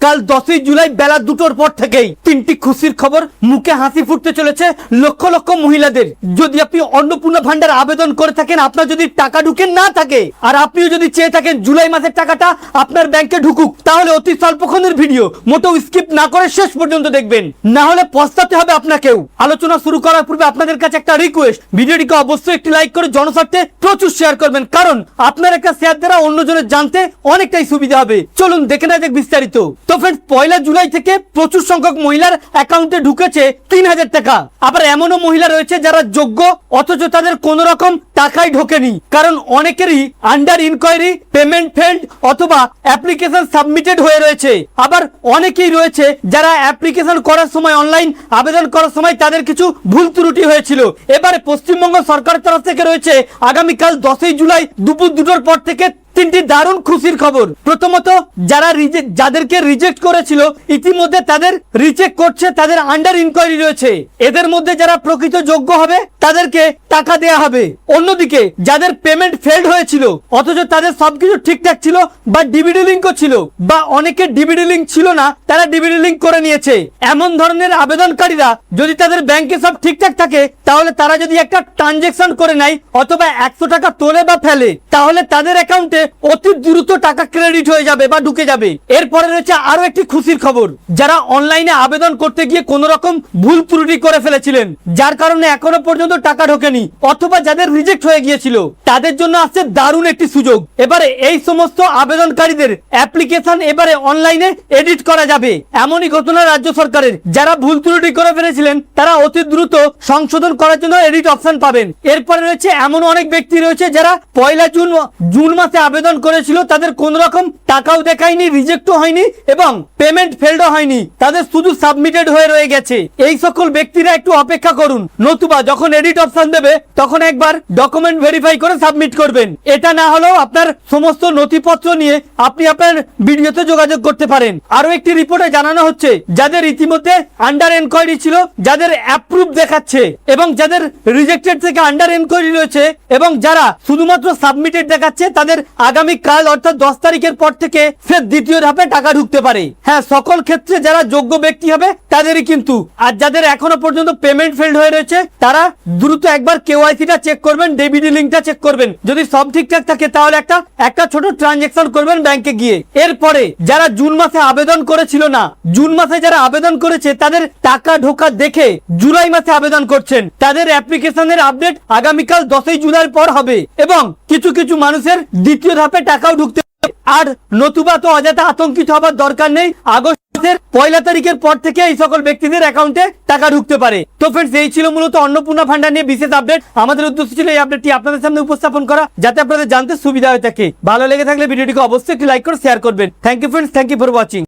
কাল 10ই জুলাই বেলা 2টোর পর থেকেই তিনটি খুশির খবর, মুখে হাসি ফুটতে চলেছে লক্ষ লক্ষ মহিলাদের। যদি আপনি অন্নপূর্ণা ভান্ডার আবেদন করে থাকেন, আপনার যদি টাকা ঢুকে না থাকে, আর আপনিও যদি চেয়ে থাকেন জুলাই মাসের টাকাটা আপনার ব্যাংকে ঢুকুক, তাহলে অতি স্বল্পক্ষণের ভিডিও মোটেও স্কিপ না করে শেষ পর্যন্ত দেখবেন, না হলে পস্তাতে হবে আপনাকেও। আলোচনা শুরু করার পূর্বে আপনাদের কাছে একটা রিকোয়েস্ট, ভিডিওটিকে অবশ্যই একটি লাইক করে জনস্বার্থে প্রচুর শেয়ার করবেন, কারণ আপনার একটা শেয়ার দ্বারা অন্যজনের জানতে অনেকটাই সুবিধা হবে। চলুন দেখে নেওয়া যাক বিস্তারিত। তো ফ্রেন্ডস, 1 জুলাই থেকে প্রচুর সংখ্যক মহিলার অ্যাকাউন্টে ঢুকেছে 3000 টাকা। আবার এমনও মহিলা রয়েছে যারা যোগ্য অথচ তাদের কোন রকম টাকাই ঢোকেনি, কারণ অনেকেরই আন্ডার ইনকোয়ারি, পেমেন্ট ফেল্ড অথবা অ্যাপ্লিকেশন সাবমিটেড হয়ে রয়েছে। আবার অনেকেই রয়েছে যারা অ্যাপ্লিকেশন করার সময়, অনলাইন আবেদন করার সময় তাদের কিছু ভুল ত্রুটি হয়েছিল। এবারে পশ্চিমবঙ্গ সরকারের তরফ থেকে রয়েছে আগামীকাল 10ই জুলাই দুপুর 2টোর পর থেকে তিনটি দারুণ খুশির খবর। প্রথমত, যাদেরকে রিজেক্ট করেছিল ইতিমধ্যে তাদের রিচেক করছে, তাদের আন্ডার ইনকোয়ারি রয়েছে। এদের মধ্যে যারা প্রকৃত যোগ্য হবে তাদেরকে টাকা দেয়া হবে। অন্যদিকে যাদের পেমেন্ট ফেল্ড হয়েছিল অথচ তাদের সবকিছু ঠিকঠাক ছিল বা ডিবিডি লিঙ্কও ছিল, বা অনেকের ডিবিডি লিঙ্ক ছিল না, তারা ডিবিডি লিঙ্ক করে নিয়েছে। এমন ধরনের আবেদনকারীরা যদি তাদের ব্যাংকে সব ঠিকঠাক থাকে, তাহলে তারা যদি একটা ট্রানজেকশন করে নেয় অথবা 100 টাকা তোলে বা ফেলে, তাহলে তাদের অ্যাকাউন্টে অতি দ্রুত টাকা ক্রেডিট হয়ে যাবে বা ঢুকে যাবে। এরপরে রয়েছে আরো একটি খুশির খবর, যারা অনলাইনে আবেদন করতে গিয়ে কোন রকম ভুল ত্রুটি করে ফেলেছিলেন, যার কারণে এখনো পর্যন্ত টাকা ঢোকেনি, অথবা যাদের রিজেক্ট হয়ে গিয়েছিল, তাদের জন্য আসছে দারুণ একটি সুযোগ। এবারে এই সমস্ত আবেদনকারীদের অ্যাপ্লিকেশন এবারে অনলাইনে এডিট করা যাবে। এমনই ঘটনা রাজ্য সরকারের। যারা ভুল ত্রুটি করে ফেলেছিলেন তারা অতি দ্রুত সংশোধন করার জন্য এডিট অপশন পাবেন। এরপরে রয়েছে এমন অনেক ব্যক্তি রয়েছে যারা 1 জুন মাসে আবেদন করেছিল, তাদের কোন রকম টাকাও দেখায়নি, রিজেক্টও হয়নি এবং পেমেন্ট ফেলডও হয়নি, তাদের শুধু সাবমিটেড হয়ে রয়ে গেছে। এই সকল ব্যক্তিরা একটু অপেক্ষা করুন, নতুবা যখন এডিট অপশন দেবে তখন একবার ডকুমেন্ট ভেরিফাই করে সাবমিট করবেন। এটা না হলেও আপনার সমস্ত নথিপত্র নিয়ে আপনি আপনার ভিডিওতে যোগাযোগ করতে পারেন। আরো একটি রিপোর্টে জানানো হচ্ছে, যাদের ইতিমধ্যে আন্ডার এনকোয়ারি ছিল, যাদের অ্যাপ্রুভ দেখাচ্ছে এবং যাদের রিজেক্টেড থেকে আন্ডার এনকোয়ারি রয়েছে এবং যারা শুধুমাত্র সাবমিটেড দেখাচ্ছে, তাদের আগামীকাল অর্থাৎ 10 তারিখের পর থেকে ফের দ্বিতীয় ধাপে টাকা ঢুকতে পারে। হ্যাঁ, সকল ক্ষেত্রে যারা যোগ্য ব্যক্তি হবে তাদেরই কিন্তু। আর যাদের এখনো পর্যন্ত পেমেন্ট ফেল্ড হয়ে রয়েছে, তারা দ্রুত একবার কেওয়াইসিটা চেক করবেন, ডিবিডি লিঙ্কটা চেক করবেন। যদি সব ঠিকঠাক থাকে তাহলে একটা ছোট ট্রানজেকশন করবেন ব্যাংকে গিয়ে। এরপরে যারা জুন মাসে আবেদন করেছিল না, জুন মাসে যারা আবেদন করেছে তাদের টাকা ঢোকা দেখে জুলাই মাসে আবেদন করছেন, তাদের অ্যাপ্লিকেশনের আপডেট আগামীকাল 10ই জুলাইয়ের পর হবে এবং কিছু কিছু মানুষের দ্বিতীয় ধাপে টাকাও ঢুকতে। আর নতুবা তো অযথা আতঙ্কিত হবার দরকার নেই, আগস্টের 1 তারিখের পর থেকে এই সকল ব্যক্তিদের অ্যাকাউন্টে টাকা ঢুকতে পারে। তো ফ্রেন্ডস, এই ছিল মূলত অন্নপূর্ণা ভান্ডার নিয়ে বিশেষ আপডেট। আমাদের উদ্দেশ্য ছিল এই আপডেটটি আপনাদের সামনে উপস্থাপন করা, যাতে আপনাদের জানতে সুবিধা হয়ে থাকে। ভালো লেগে থাকলে ভিডিওটিকে অবশ্যই একটি লাইক করে শেয়ার করবেন। Thank you friends, thank you for watching.